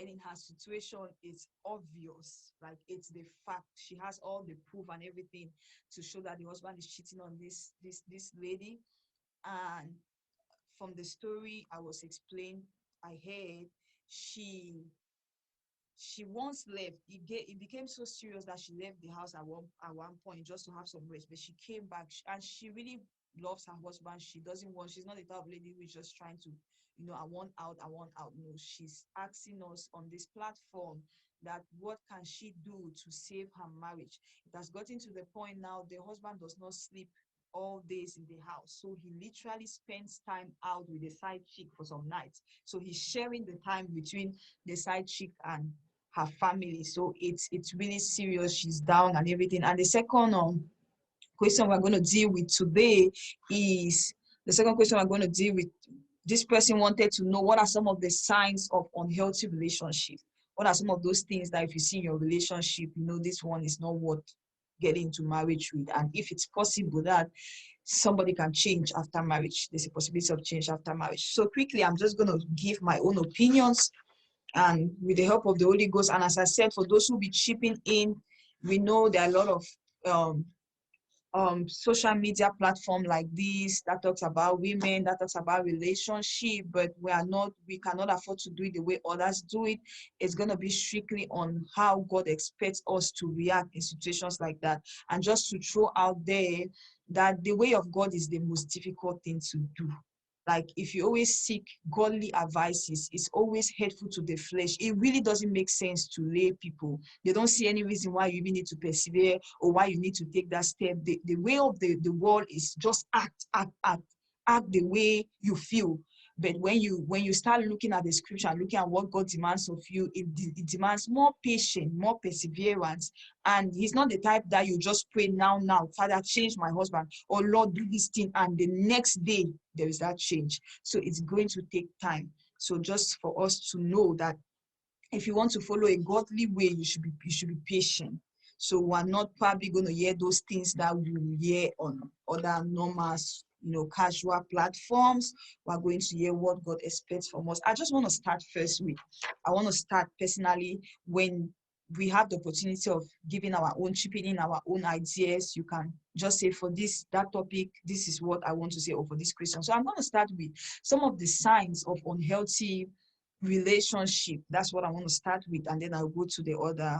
and in her situation, it's obvious, like it's the fact. She has all the proof and everything to show that the husband is cheating on this lady. And from the story I was explained, I heard she she once left. It became so serious that she left the house at one point just to have some rest. But she came back, and she really loves her husband. She doesn't want. She's not the type of lady who is just trying to, I want out, I want out. No, she's asking us on this platform that what can she do to save her marriage. It has gotten to the point now the husband does not sleep all days in the house, so he literally spends time out with the side chick for some nights. So he's sharing the time between the side chick and her family. So it's really serious. She's down and everything. And the second question we're going to deal with today is the second question we're going to deal with. This person wanted to know, what are some of the signs of unhealthy relationship? What are some of those things that if you see in your relationship, this one is not worth getting into marriage with? And if it's possible that somebody can change after marriage, there's a possibility of change after marriage. So quickly, I'm just going to give my own opinions and with the help of the Holy Ghost. And as I said, for those who be chipping in, we know there are a lot of social media platform like this that talks about women, that talks about relationship, but we cannot afford to do it the way others do it. It's going to be strictly on how God expects us to react in situations like that. And just to throw out there that the way of God is the most difficult thing to do. Like if you always seek godly advices, it's always hateful to the flesh. It really doesn't make sense to lay people. They don't see any reason why you even need to persevere or why you need to take that step. The way of the world is just act the way you feel. But when you start looking at the scripture and looking at what God demands of you, it demands more patience, more perseverance. And he's not the type that you just pray now, Father, change my husband, or Lord, do this thing, and the next day there is that change. So it's going to take time. So just for us to know that if you want to follow a godly way, you should be patient. So we're not probably going to hear those things that we hear on other normal, casual platforms. We're going to hear what God expects from us. I just want to start first with, I want to start personally when we have the opportunity of giving our own, chipping in our own ideas. You can just say for that topic, this is what I want to say, or for this question. So I'm going to start with some of the signs of unhealthy relationship. That's what I want to start with, and then I'll go to the other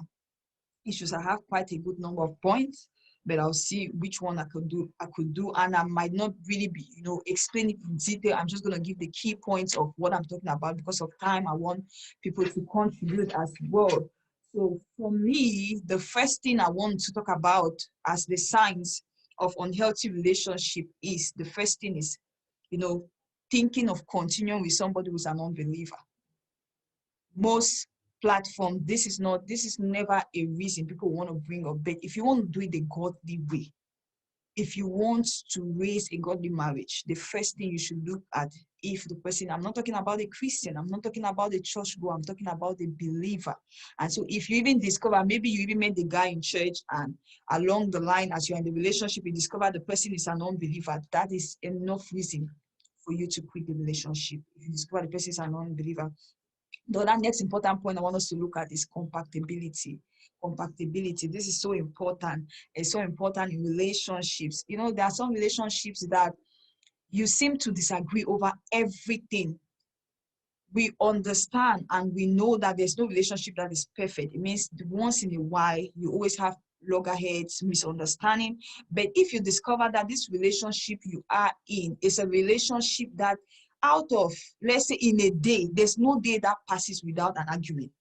issues. I have quite a good number of points, but I'll see which one I could do, and I might not really be, explain it in detail. I'm just going to give the key points of what I'm talking about. Because of time, I want people to contribute as well. So for me, the first thing I want to talk about as the signs of unhealthy relationship is, the first thing is, thinking of continuing with somebody who's an unbeliever. Most platform, this is never a reason people want to bring up. But if you want to do it the godly way, if you want to raise a godly marriage, the first thing you should look at, if the person, I'm not talking about a Christian, I'm not talking about the church goer, I'm talking about the believer. And so if you even discover, maybe you even met the guy in church, and along the line as you're in the relationship, you discover the person is an unbeliever, that is enough reason for you to quit the relationship. If you discover the person is an unbeliever. The other next important point I want us to look at is compatibility. Compatibility. This is so important. It's so important in relationships. There are some relationships that you seem to disagree over everything. We understand and we know that there's no relationship that is perfect. It means once in a while, you always have loggerheads, misunderstanding. But if you discover that this relationship you are in is a relationship that out of, let's say in a day, there's no day that passes without an argument.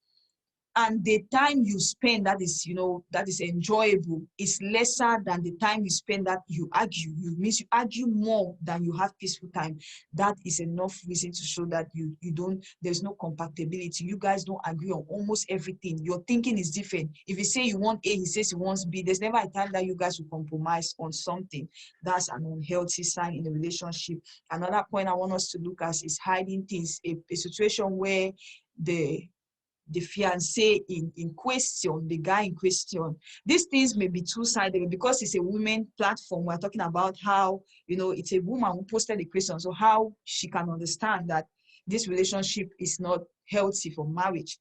And the time you spend that is enjoyable is lesser than the time you spend that you argue. It means you argue more than you have peaceful time. That is enough reason to show that there's no compatibility. You guys don't agree on almost everything. Your thinking is different. If you say you want A, he says he wants B. There's never a time that you guys will compromise on something. That's an unhealthy sign in a relationship. Another point I want us to look at is hiding things. A situation where the fiancé in question, the guy in question. These things may be two-sided because it's a women platform. We're talking about how, it's a woman who posted the question. So how she can understand that this relationship is not healthy for marriage.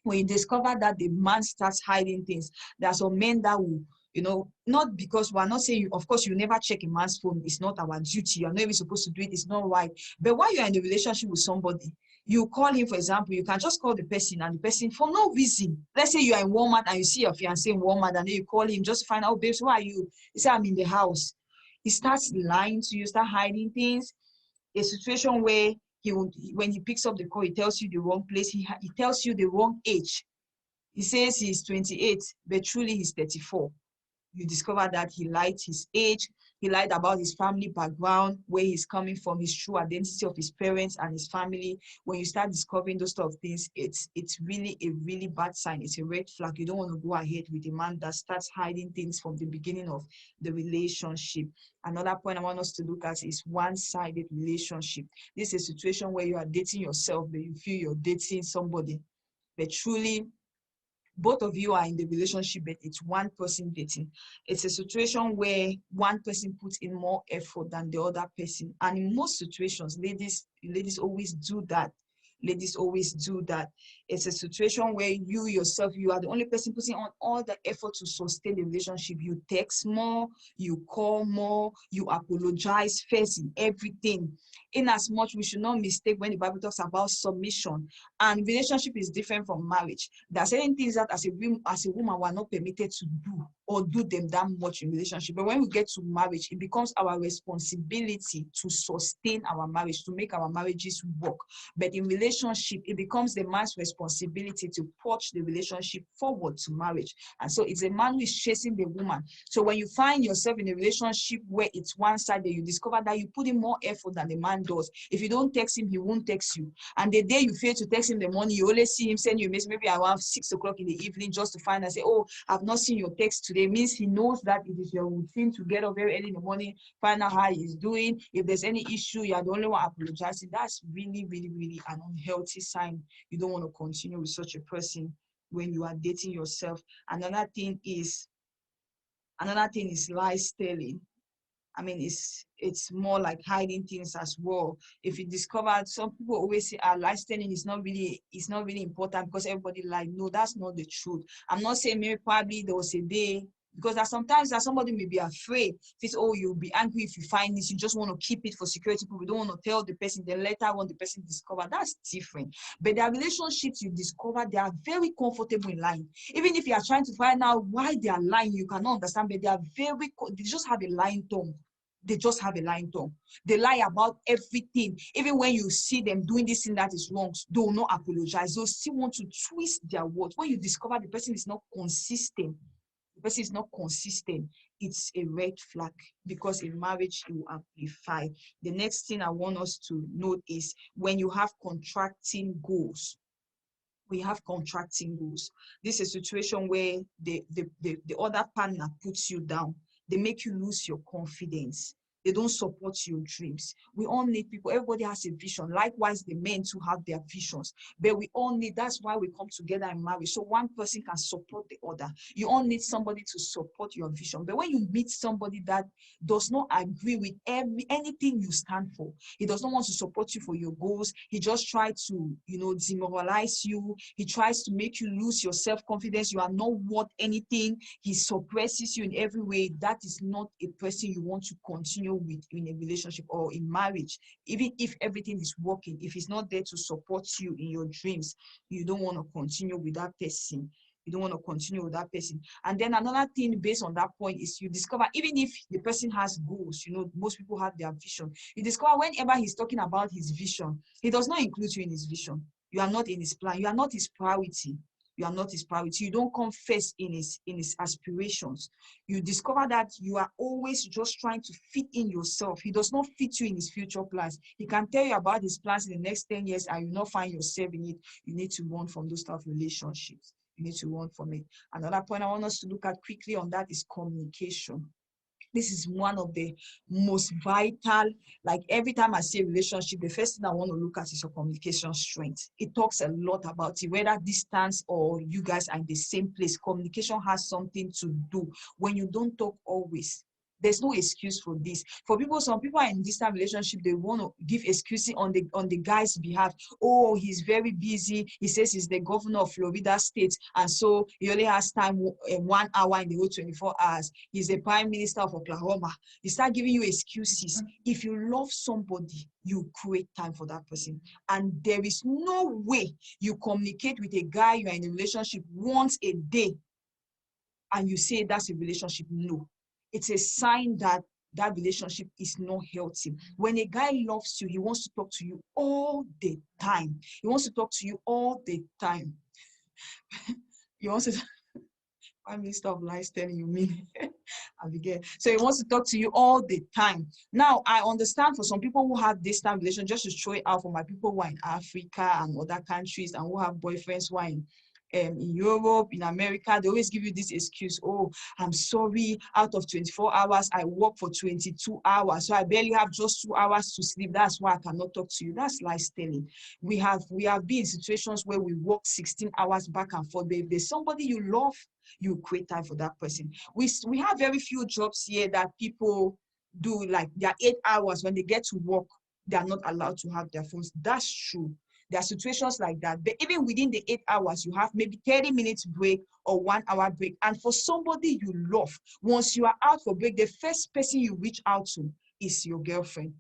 when you discover that the man starts hiding things, there are some men that will, not because we're not saying, of course, you never check a man's phone. It's not our duty. You're not even supposed to do it. It's not right. But while you're in a relationship with somebody, you call him, for example, you can just call the person and the person for no reason. Let's say you are in Walmart and you see your fiancé in Walmart and then you call him just to find out, babes, where are you? He say, I'm in the house. He starts lying to you, start hiding things. A situation where when he picks up the call, he tells you the wrong place. He tells you the wrong age. He says he's 28, but truly he's 34. You discover that he lied his age, he lied about his family background, where he's coming from, his true identity of his parents and his family. When you start discovering those sort of things, it's really a really bad sign. It's a red flag. You don't want to go ahead with a man that starts hiding things from the beginning of the relationship. Another point I want us to look at is one-sided relationship. This is a situation where you are dating yourself, but you feel you're dating somebody, but truly both of you are in the relationship, but it's one person dating. It's a situation where one person puts in more effort than the other person. And in most situations, ladies always do that. Ladies always do that. It's a situation where you yourself, you are the only person putting on all the effort to sustain the relationship. You text more, you call more, you apologize first in everything. In as much, we should not mistake when the Bible talks about submission. And relationship is different from marriage. There are certain things that as a woman we are not permitted to do or do them that much in relationship. But when we get to marriage, it becomes our responsibility to sustain our marriage, to make our marriages work. But in relationship, it becomes the man's responsibility to push the relationship forward to marriage. And so it's a man who is chasing the woman. So when you find yourself in a relationship where it's one-sided, you discover that you put in more effort than the man does. If you don't text him, he won't text you. And the day you fail to text him in the morning, you always see him send you a message maybe around 6 o'clock in the evening just to find and say, oh, I've not seen your text today. It means he knows that it is your routine to get up very early in the morning, find out how he's doing. If there's any issue, you're the only one apologizing. That's really, really, really an unhealthy sign. You don't want to continue with such a person when you are dating yourself. Another thing is lie telling. I mean, it's more like hiding things as well. If you discover, some people always say, lie telling is not really important because everybody lied. No, that's not the truth. I'm not saying maybe probably there was a day, because there's sometimes that somebody may be afraid. If it's, oh, you'll be angry if you find this, you just want to keep it for security, but we don't want to tell the person, then later on the person discover. That's different. But their relationships you discover, they are very comfortable in lying. Even if you are trying to find out why they are lying, you cannot understand, but they just have a lying tongue. They just have a lying tongue. They lie about everything. Even when you see them doing this thing that is wrong, they will not apologize. They'll still want to twist their words. When you discover the person is not consistent, it's a red flag, because in marriage it will amplify. The next thing I want us to note is when you have contracting goals. This is a situation where the other partner puts you down. They make you lose your confidence. They don't support your dreams. We all need people. Everybody has a vision. Likewise, the men too have their visions. But we all need, that's why we come together in marriage. So one person can support the other. You all need somebody to support your vision. But when you meet somebody that does not agree with anything you stand for, he does not want to support you for your goals. He just tries to, demoralize you. He tries to make you lose your self-confidence. You are not worth anything. He suppresses you in every way. That is not a person you want to continue with in a relationship or in marriage. Even if everything is working, if he's not there to support you in your dreams, you don't want to continue with that person. And then another thing based on that point is you discover, even if the person has goals, most people have their vision. You discover whenever he's talking about his vision, he does not include you in his vision. You are not in his plan. You are not his priority. You don't come first in his aspirations. You discover that you are always just trying to fit in yourself. He does not fit you in his future plans. He can tell you about his plans in the next 10 years and you not find yourself in it. You need to run from those type of relationships. You need to run from it. Another point I want us to look at quickly on that is communication. This is one of the most vital. Like every time I say relationship, the first thing I want to look at is your communication strength. It talks a lot about it, whether distance or you guys are in the same place. Communication has something to do. When you don't talk always, There's no excuse for this. For people, some people are in distant relationship, they want to give excuses on the guy's behalf. Oh, he's very busy. He says he's the governor of Florida State, and so he only has time 1 hour in the whole 24 hours. He's the prime minister of Oklahoma. He start giving you excuses. If you love somebody, you create time for that person. And there is no way you communicate with a guy you are in a relationship once a day and you say that's a relationship. No, it's a sign that that relationship is not healthy. When a guy loves you, he wants to talk to you all the time. He wants to talk to you all the time. He wants to Prime Minister of Lies telling you me. Abigail. So he wants to talk to you all the time. Now, I understand for some people who have distant relations, just to show it out for my people who are in Africa and other countries and who have boyfriends who are in Europe, in America, they always give you this excuse. Oh, I'm sorry, out of 24 hours, I work for 22 hours. So I barely have just 2 hours to sleep. That's why I cannot talk to you. That's lies telling. We have been in situations where we work 16 hours back and forth. But if there's somebody you love, you create time for that person. We have very few jobs here that people do, like their 8 hours. When they get to work, they are not allowed to have their phones. That's true. There are situations like that. But even within the 8 hours, you have maybe 30 minutes break or 1 hour break. And for somebody you love, once you are out for break, the first person you reach out to is your girlfriend,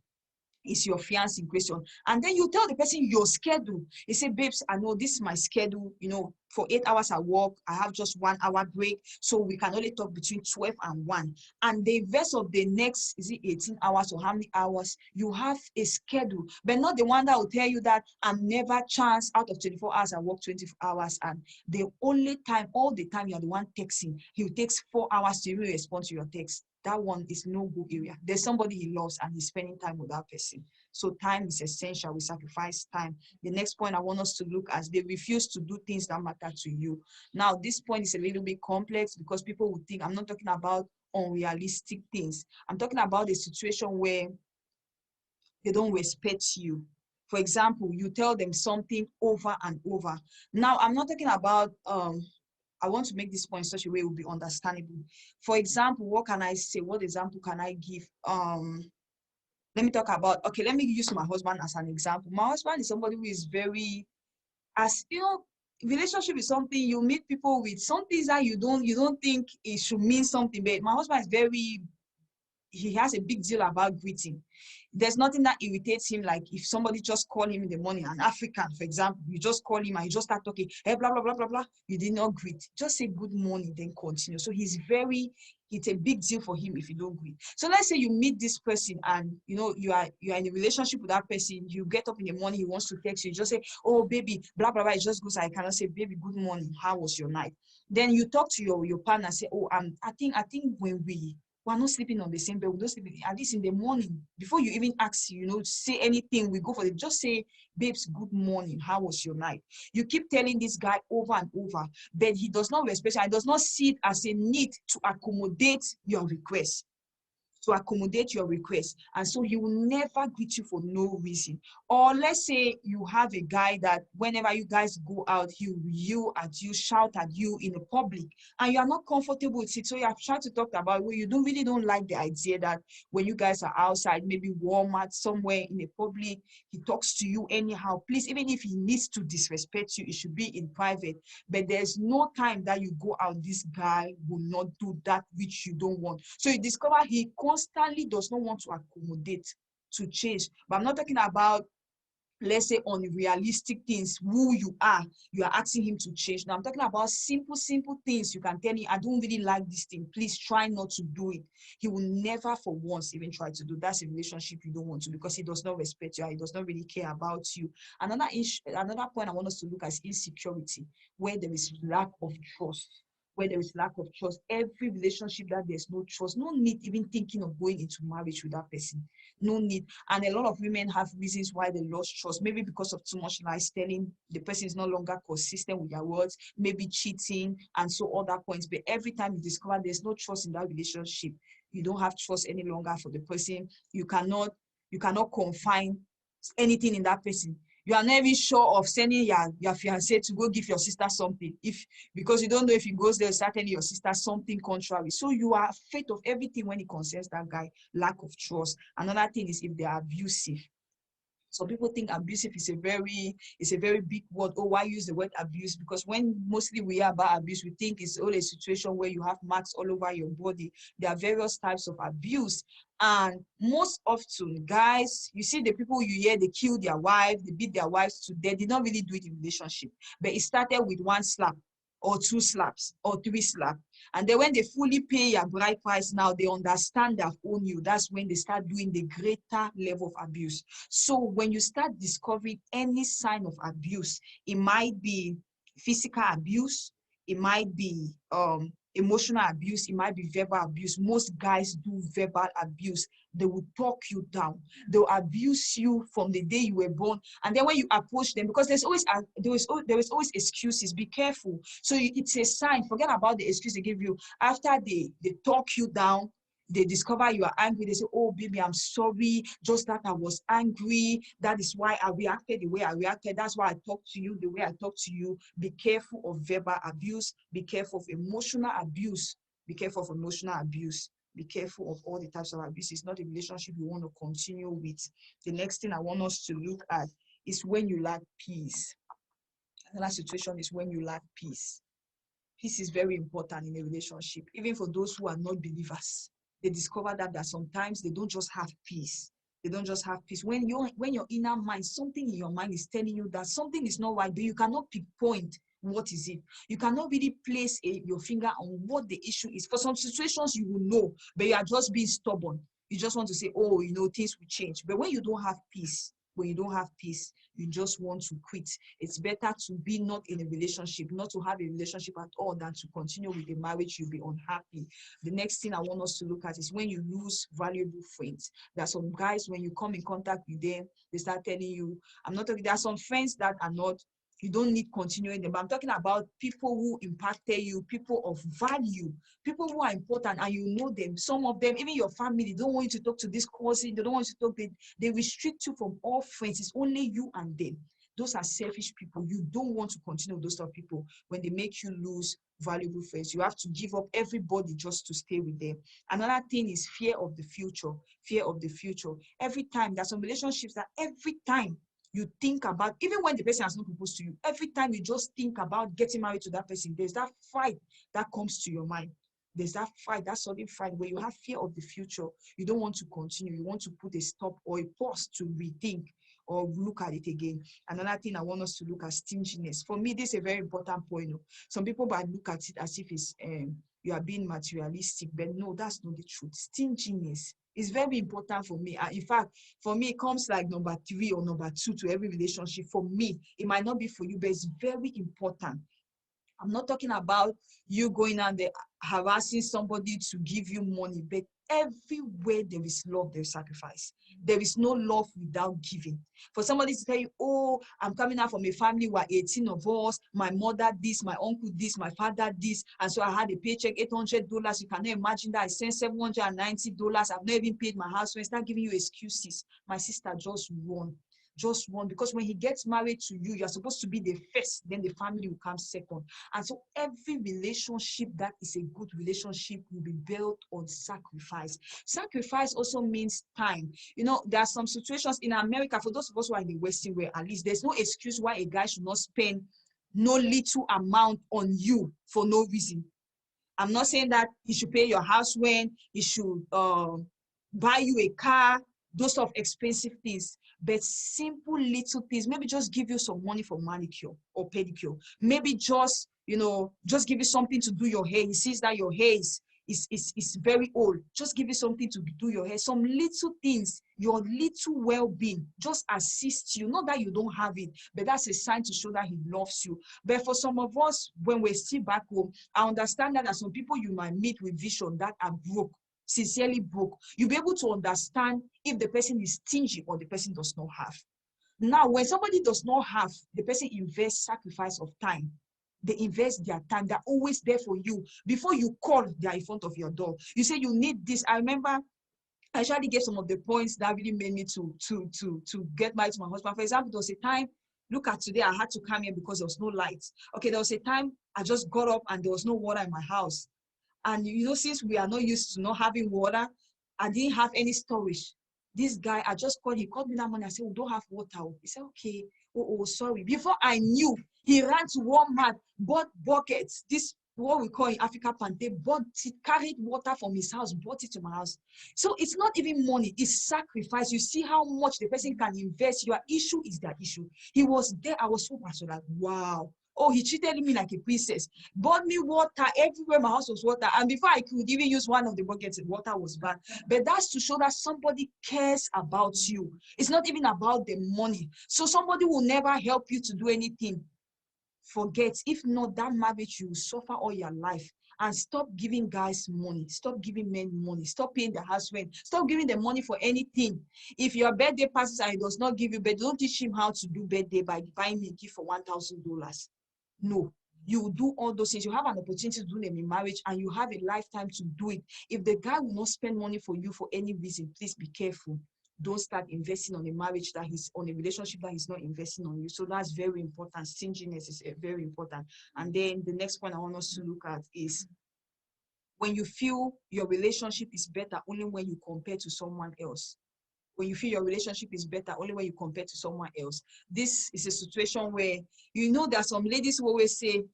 is your fiance in question. And then you tell the person your schedule. You say, babes, I know this is my schedule. You know, for 8 hours I work, I have just 1 hour break. So we can only talk between 12 and 1. And the rest of the next, is it 18 hours or how many hours? You have a schedule, but not the one that will tell you that I'm never chance out of 24 hours, I work 24 hours. And the only time, all the time, you're the one texting. He takes 4 hours to even respond to your text. That one is no good area. There's somebody he loves and he's spending time with that person. So time is essential. We sacrifice time. The next point I want us to look at, they refuse to do things that matter to you. Now, this point is a little bit complex because people would think I'm not talking about unrealistic things. I'm talking about a situation where they don't respect you. For example, you tell them something over and over. Now, I'm not talking about I want to make this point in such a way it will be understandable. For example, what can I say? What example can I give? Let me talk about, okay, let me use my husband as an example. My husband is somebody who is very, as you know, relationship is something you meet people with, some things that you don't think it should mean something, but my husband is very, he has a big deal about greeting. There's nothing that irritates him, like if somebody just call him in the morning, an African, for example, you just call him and you just start talking, hey, blah, blah, blah, blah, blah. You did not greet. Just say good morning, then continue. So it's a big deal for him if you don't greet. So let's say you meet this person and you know you are in a relationship with that person. You get up in the morning, he wants to text you, you just say, oh baby, blah, blah, blah. It just goes, I cannot say, baby, good morning, how was your night? Then you talk to your partner and say, oh, I think when we're not sleeping on the same bed. We don't sleep at least in the morning. Before you even ask, say anything, we go for it. Just say, babes, good morning. How was your night? You keep telling this guy over and over, but he does not respect you. And does not see it as a need to accommodate your request. And so he will never greet you for no reason. Or let's say you have a guy that whenever you guys go out, he will yell at you, shout at you in the public, and you are not comfortable with it. So you have tried to talk about where you don't like the idea that when you guys are outside, maybe Walmart, somewhere in the public, he talks to you anyhow. Please, even if he needs to disrespect you, it should be in private. But there's no time that you go out, this guy will not do that which you don't want. So you discover he constantly does not want to accommodate, to change. But I'm not talking about, let's say, unrealistic things, who you are asking him to change. Now I'm talking about simple things. You can tell him, I don't really like this thing, please try not to do it. He will never for once even try to do. That's a relationship you don't want to, because he does not respect you, he does not really care about you. Another point I want us to look at is insecurity, where there is lack of trust. Every relationship that there's no trust, no need even thinking of going into marriage with that person. No need. And a lot of women have reasons why they lost trust. Maybe because of too much lies telling, the person is no longer consistent with their words, maybe cheating, and so other points. But every time you discover there's no trust in that relationship, you don't have trust any longer for the person. You cannot confine anything in that person. You are not even sure of sending your fiancé to go give your sister something, because you don't know if he goes there, start telling your sister something contrary. So you are afraid of everything when it concerns that guy. Lack of trust. Another thing is if they are abusive. Some people think abusive is a very big word. Oh, why use the word abuse? Because when mostly we hear about abuse, we think it's only a situation where you have marks all over your body. There are various types of abuse. And most often, guys, you see the people you hear, they kill their wife, they beat their wives to death. They don't really do it in relationship. But it started with one slap or two slaps or three slaps. And then when they fully pay your bride price, now they understand they've owned you. That's when they start doing the greater level of abuse. So when you start discovering any sign of abuse, it might be physical abuse, it might be emotional abuse, it might be verbal abuse. Most guys do verbal abuse. They will talk you down. They'll abuse you from the day you were born. And then when you approach them, because there is always excuses. Be careful. So it's a sign. Forget about the excuse they give you. After they talk you down, they discover you are angry. They say, oh, baby, I'm sorry. Just that I was angry. That is why I reacted the way I reacted. That's why I talked to you the way I talked to you. Be careful of verbal abuse. Be careful of emotional abuse. Be careful of emotional abuse. Be careful of all the types of abuse. It's not a relationship you want to continue with. The next thing I want us to look at is when you lack peace. Another situation is when you lack peace. Peace is very important in a relationship, even for those who are not believers. They discover that sometimes they don't just have peace. They don't just have peace. When your inner mind, something in your mind is telling you that something is not right, but you cannot pinpoint what is it. You cannot really place your finger on what the issue is. For some situations, you will know, but you are just being stubborn. You just want to say, oh, things will change. But when you don't have peace, you just want to quit. It's better to be not in a relationship, not to have a relationship at all, than to continue with a marriage. You'll be unhappy. The next thing I want us to look at is when you lose valuable friends. There are some guys, when you come in contact with them, they start telling you, there are some friends that are not, you don't need continuing them. But I'm talking about people who impacted you, people of value, people who are important, and you know them. Some of them, even your family, don't want you to talk to this cousin. They don't want you to talk. They restrict you from all friends. It's only you and them. Those are selfish people. You don't want to continue with those type of people. When they make you lose valuable friends, you have to give up everybody just to stay with them. Another thing is fear of the future. Fear of the future. Every time, there's some relationships that every time you think about, even when the person has not proposed to you, every time you just think about getting married to that person, there's that fight that comes to your mind. There's that fight, that sudden fight where you have fear of the future. You don't want to continue. You want to put a stop or a pause to rethink or look at it again. Another thing I want us to look at, stinginess. For me, this is a very important point. Some people might look at it as if it's you are being materialistic, but no, that's not the truth. Stinginess is very important for me. In fact, for me, it comes like number 3 or number 2 to every relationship. For me, it might not be for you, but it's very important. I'm not talking about you going out there harassing somebody to give you money, but everywhere there is love, there's sacrifice. There is no love without giving. For somebody to tell you, oh, I'm coming out from a family where 18 of us, my mother this, my uncle this, my father this, and so I had a paycheck, $800. You cannot imagine that I sent $790. I've not even paid my house rent. Start giving you excuses. My sister, just run. Just one, because when he gets married to you, you're supposed to be the first, then the family will come second. And so every relationship that is a good relationship will be built on sacrifice. Sacrifice also means time. There are some situations in America, for those of us who are in the Western world, at least, there's no excuse why a guy should not spend no little amount on you for no reason. I'm not saying that he should pay your house rent, he should buy you a car, those sort of expensive things, but simple little things. Maybe just give you some money for manicure or pedicure. Maybe just give you something to do your hair. He sees that your hair is very old. Just give you something to do your hair. Some little things, your little well-being, just assist you. Not that you don't have it, but that's a sign to show that he loves you. But for some of us, when we're still back home, I understand that there are some people you might meet with vision that are broke, sincerely broke. You'll be able to understand if the person is stingy or the person does not have. Now, when somebody does not have, the person invests sacrifice of time. They invest their time. They're always there for you. Before you call, they are in front of your door. You say you need this. I remember I actually gave some of the points that really made me to get married to my husband. For example, there was a time, look at today, I had to come here because there was no light. Okay, there was a time I just got up and there was no water in my house. And since we are not used to not having water, I didn't have any storage. This guy, I just called, he called me that morning. I said, we don't have water. He said, okay. Oh, sorry. Before I knew, he ran to Walmart, bought buckets, this what we call in Africa pante, bought it, carried water from his house, brought it to my house. So it's not even money, it's sacrifice. You see how much the person can invest. Your issue is their issue. He was there. I was so passionate, like, wow. Oh, he treated me like a princess. Bought me water everywhere. My house was water. And before I could even use one of the buckets, the water was bad. But that's to show that somebody cares about you. It's not even about the money. So somebody will never help you to do anything. Forget. If not, that marriage, you will suffer all your life. And stop giving guys money. Stop giving men money. Stop paying the house rent. Stop giving them money for anything. If your birthday passes and he does not give you birthday, don't teach him how to do birthday by buying me a gift for $1,000. No, you will do all those things. You have an opportunity to do them in marriage and you have a lifetime to do it. If the guy will not spend money for you for any reason, please be careful. Don't start investing on a marriage that he's on, a relationship that he's not investing on you. So that's very important. Stinginess is very important. And then the next point I want us to look at is when you feel your relationship is better only when you compare to someone else. When you feel your relationship is better only when you compare to someone else. This is a situation where, there are some ladies who always say,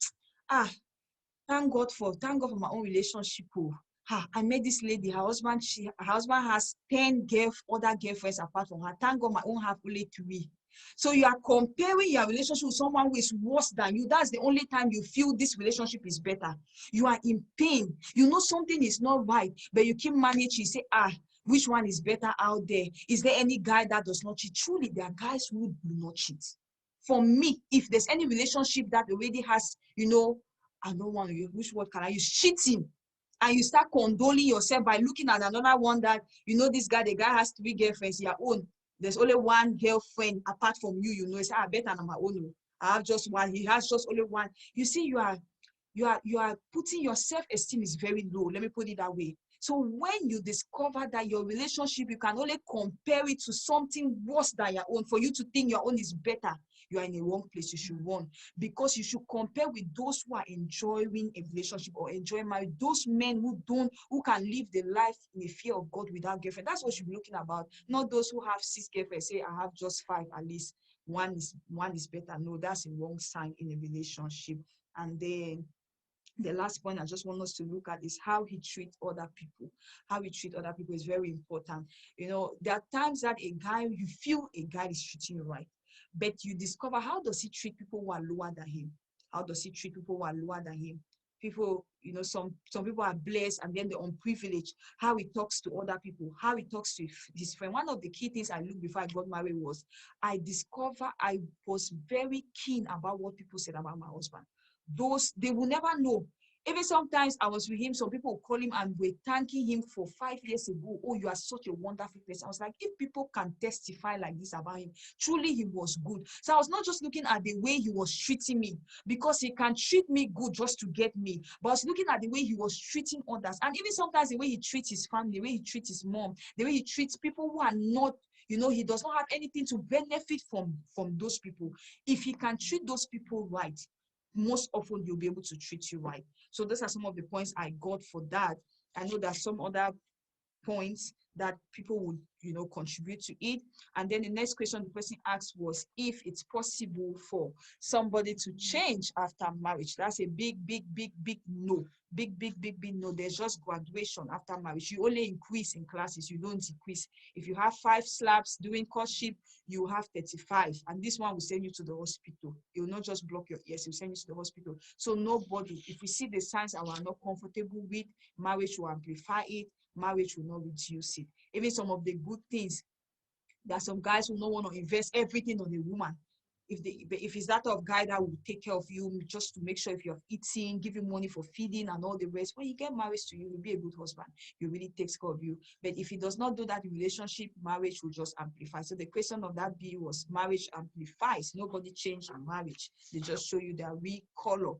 thank God for my own relationship. Oh. I met this lady, her husband has 10 other girlfriends apart from her. Thank God my own have only 3. So you are comparing your relationship with someone who is worse than you. That's the only time you feel this relationship is better. You are in pain. You know something is not right, but you keep managing. You say, which one is better out there? Is there any guy that does not cheat? Truly, there are guys who do not cheat. For me, if there's any relationship that already has, I don't want to use, which word can I use? Cheating. And you start condoling yourself by looking at another one that, this guy, the guy has 3 girlfriends, your own. There's only one girlfriend apart from you, Say, I better than my own. I have just one. He has just only one. You see, you are putting your self-esteem is very low. Let me put it that way. So when you discover that your relationship, you can only compare it to something worse than your own, for you to think your own is better, you are in the wrong place. You should run, because you should compare with those who are enjoying a relationship or enjoying marriage. Those men who can live the life in the fear of God without girlfriend. That's what you should be looking about. Not those who have 6 girlfriends, say I have just 5 at least. One is better. No, that's a wrong sign in a relationship. And then the last point I just want us to look at is how he treats other people. How he treats other people is very important. There are times that you feel a guy is treating you right, but you discover, how does he treat people who are lower than him? How does he treat people who are lower than him? People, some people are blessed and then they're unprivileged. How he talks to other people, how he talks to his friend. One of the key things I looked before I got married was I was very keen about what people said about my husband. They will never know. Even sometimes I was with him, some people will call him and were thanking him for 5 years ago. Oh, you are such a wonderful person. I was like, if people can testify like this about him, truly he was good. So I was not just looking at the way he was treating me, because he can treat me good just to get me, but I was looking at the way he was treating others. And even sometimes the way he treats his family, the way he treats his mom, the way he treats people who are not, he does not have anything to benefit from those people. If he can treat those people right, most often you'll be able to treat you right. So those are some of the points I got for that. I know there's some other points that people would contribute to it. And then the next question the person asked was if it's possible for somebody to change after marriage. That's a big no. Big no. There's just graduation after marriage. You only increase in classes, you don't decrease. If you have 5 slaps during courtship, you have 35, and this one will send you to the hospital. It will not just block your ears, it will send you to the hospital. So nobody, if we see the signs and we are not comfortable with, marriage will amplify it, marriage will not reduce it. Even some of the good things, there are some guys who don't want to invest everything on a woman. If it's that of guy that will take care of you just to make sure if you're eating, give you money for feeding and all the rest, when you get married to you, will be a good husband. He really takes care of you. But if he does not do that in relationship, marriage will just amplify. So the question of that bill was marriage amplifies. Nobody changed in marriage. They just show you their real color.